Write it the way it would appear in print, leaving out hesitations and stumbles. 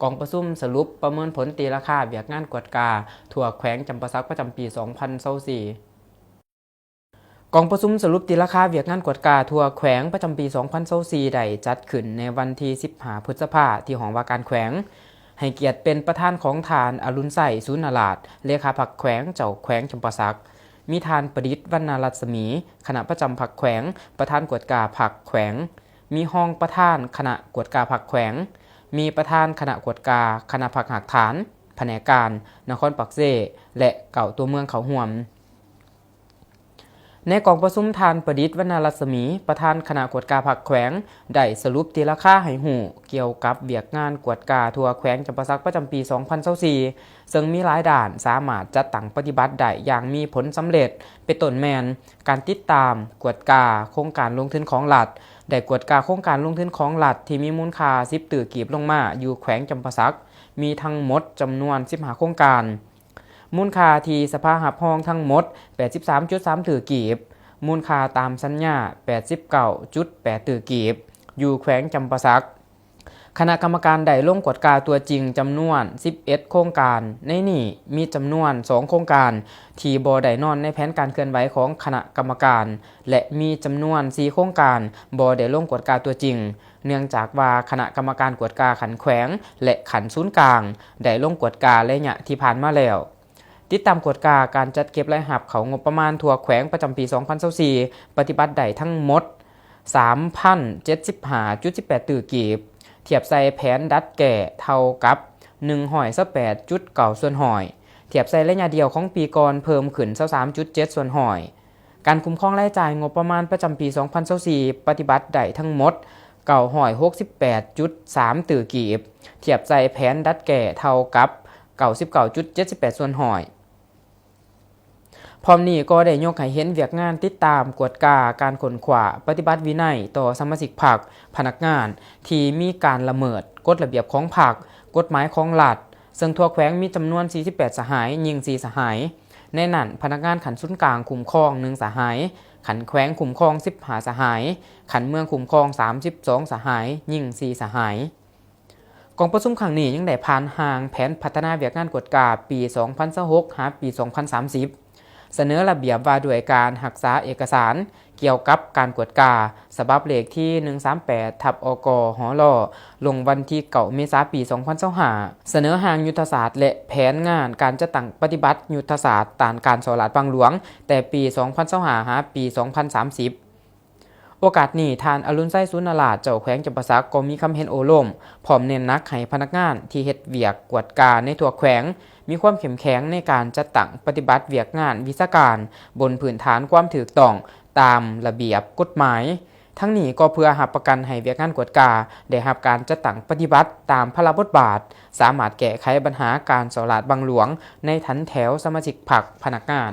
กองประชุมสรุปประเมินผลตีราคาเวียกงานกวดกาทั่วแขวงจำปาสักประจำปี 2024 กองประชุมสรุปตีราคาเวียกงานกวดกาทั่วแขวงประจำปี 2024 ได้จัดขึ้นในวันที่ 15 พฤษภาคมที่หอว่าการแขวงให้เกียรติเป็นประธานของทานอรุณไสสุนราชเลขาพรรคแขวงเจ้าแขวงจำปาสักมีทานประดิษฐ์วรรณรัศมีคณะประจำพรรคแขวงประธานกวดกาพรรคแขวงมีห้องประธานคณะกวดกาพรรคแขวงมีประธานคณะกวดกาคณะพรรคหักฐานแผนกการนครปักเซและเก่าตัวเมืองเขาห่วมในกองประชุมทานประดิษฐ์วรรณรัศมีประธานคณะกวดกาพรรคแขวงได้สรุปตีราคาให้หูเกี่ยวกับเวียกงานกวดกาทั่วแขวงจำปาสักประจำปี 2024 ซึ่งมีหลายด่านสามารถจัดตั้งปฏิบัติได้อย่างมีผลสำเร็จเป็นต้นแมนการติดตามกวดกาโครงการลงทุนของรัฐได้กวดกาโครงการลงทุนของรัฐที่มีมูลค่า10ตื้อกีบลงมาอยู่แขวงจำปาสักมีทั้งหมดจำนวน15โครงการมูลค่าที่สภาหับห้องทั้งหมด 83.3 ตื้อกีบมูลค่าตามสัญญา 89.8 ตื้อกีบอยู่แขวงจำปาสักคณะกรรมการได้ลงกวดกาตัวจริงจำนวน11โครงการในนี้มีจำนวน2โครงการที่บ่ได้นอนในแผนการเคลื่อนไหวของคณะกรรมการและมีจำนวน4โครงการบ่ได้ลงกวดกาตัวจริงเนื่องจากว่าคณะกรรมการกวดกาขันแขวงและขันศูนย์กลางได้ลงกวดการระยะที่ผ่านมาแล้วติดตามกวดกาการจัดเก็บรายหับเขางบประมาณทั่วแขวงประจำปี 2024 ปฏิบัติได้ทั้งหมด 3,075.18 ตื้อกีบเทียบใส่แผนดัดแก่เท่ากับ128.9ส่วนหอยเทียบใส่ระยะเดียวของปีก่อนเพิ่มขึ้น23.7ส่วนหอยการคุ้มครองรายจ่ายงบประมาณประจำปี 2024 ปฏิบัติได้ทั้งหมด968.3 ตื้อกีบเทียบใส่แผนดัดแก่เท่ากับ99.78ส่วนหอยพร้อมนี้ก็ได้ยกให้เห็นเวียกงานติดตามกวดกาการขนขวาปฏิบัติวินัยต่อสมาชิกพรรคพนักงานที่มีการละเมิดกฎระเบียบของพรรคกฎหมายของรัฐซึ่งทั่วแขวงมีจำนวน48สหายยิง4สหายในนั้นพนักงานขันศูนย์กลางคุ้มครอง1สหายขันแขวงคุ้มครอง15สหายขันเมืองคุ้มครอง32สหายยิง4สหายกองประชุมครั้งนี้ยังได้ผ่านห่างแผนพัฒนาเวียกงานกวดกาปี 2026 หาปี 2030 เสนอระเบียบว่าด้วยการรักษาเอกสารเกี่ยวกับการกวดกาฉบับเลขที่ 138/อกหลลงวันที่9 เมษายน ปี 2025 เสนอห่างยุทธศาสตร์และแผนงานการจัดตั้งปฏิบัติยุทธศาสตร์ตามการสลาดบางหลวงแต่ปี 2025 หาปี 2030โอกาสนี้ทานอรุณไสสุนราชเจ้าแขวงจำปาสักก็มีคำเห็นโอล่มพร้อมเน้นหนักให้พนักงานที่เฮ็ดเวียกกวดกาในทั่วแขวงมีความเข้มแข็งในการจัดตั้งปฏิบัติเวียกงานวิชาการบนพื้นฐานความถูกต้องตามระเบียบกฎหมายทั้งนี้ก็เพื่อรับประกันให้เวียกงานกวดกาได้รับการจัดตั้งปฏิบัติตามพระบทบาทสามารถแก้ไขปัญหาการสลาดบางหลวงในฐานแถวสมาชิกพรรคพนักงาน